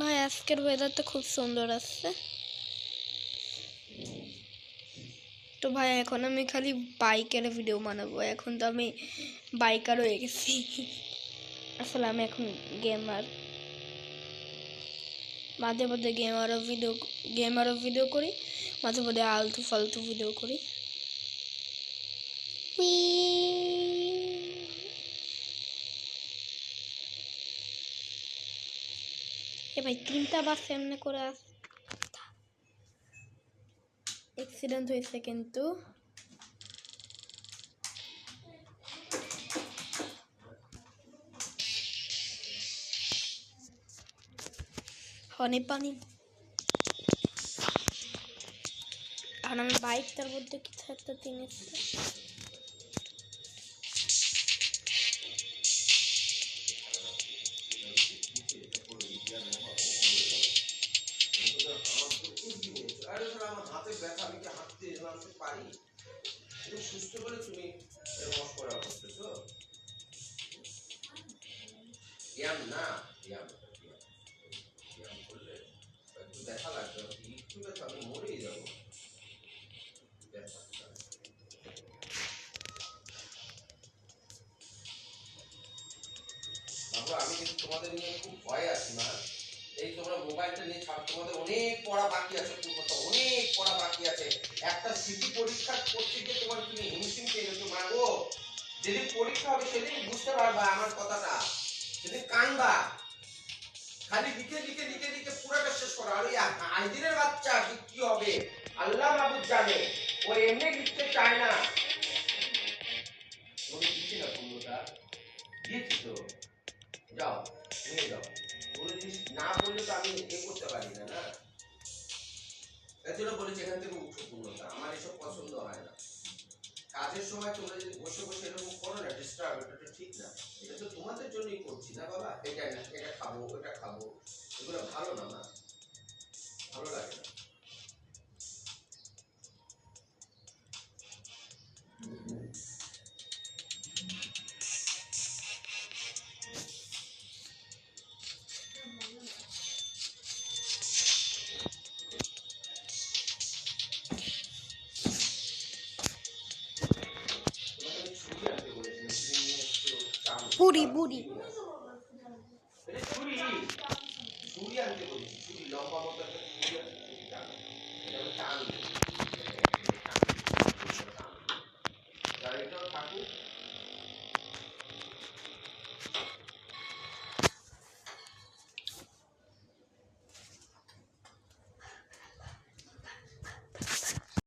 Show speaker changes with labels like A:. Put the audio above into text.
A: ভাই আজকের ওয়েদারটা খুব সুন্দর আসছে। তো ভাই এখন আমি খালি বাইকের ভিডিও বানাবো। এখন তো আমি বাইকার হয়ে গেছি। আসলে আমি এখন গেমার, মাঝে মধ্যে গেমারও ভিডিও করি, মাঝে মধ্যে আলতু ফালতু ভিডিও করি। এ ভাই 3টা বাস এমনি করে অ্যাক্সিডেন্ট হয়েছে কিন্তু হনি পানি। এখন আমি বাইকটার মধ্যে কিছু একটা জিনিস
B: সুস্থ করে তুমি মস্করা করতেছো। ব্যায়াম না, ব্যায়াম করলে একটু দেখা লাগবে। একটু ব্যথা আমি মরেই যাবো। বাবু আমি কিন্তু তোমাদের নিয়ে খুব ভয় আছি না। এই তোমরা মোবাইলটা নিয়ে ছাড়ো, তোমাদের অনেক পড়া বাকি আছে, অনেক পড়া বাকি আছে। একটা সিটি পরীক্ষা করতে গিয়ে তোমার তুমি হিমশিম পেয়ে গেছো মা গো। যেদিন পরীক্ষা হবে সেদিন বুঝতে পারবা আমার কথাটা, সেদিন কানবা। খালি লিখে লিখে লিখে লিখে পুরোটা শেষ করা। আর ওই আইদিনের বাচ্চা কি হবে আল্লাহ মাবুদ জানে। ও এমনি লিখতে চায় না। ওকে দিচ্ছি না পূর্ণটা দিয়েছি তো, যাও নিয়ে যাও। কোনো জিনিস না বললে তো আমি করতে পারি না। না এর জন্য বলেছি এখান থেকে উঠো পূর্ণতা। আমার এসব পছন্দ হয় না। কাজের সময় তোমরা যদি বসে বসে এরকম করো না, ডিস্টার্ব, এটা তো ঠিক না। এটা তো তোমাদের জন্যই করছি না বাবা। এটা না, এটা খাবো, ওটা খাবো, এগুলো ভালো না মা, ভালো লাগে না।
A: বুড়ি বুড়ি
B: ছুরি আনতে বলেছি, ছুরি লম্বা মতো একটা ছুরি আনতে, টান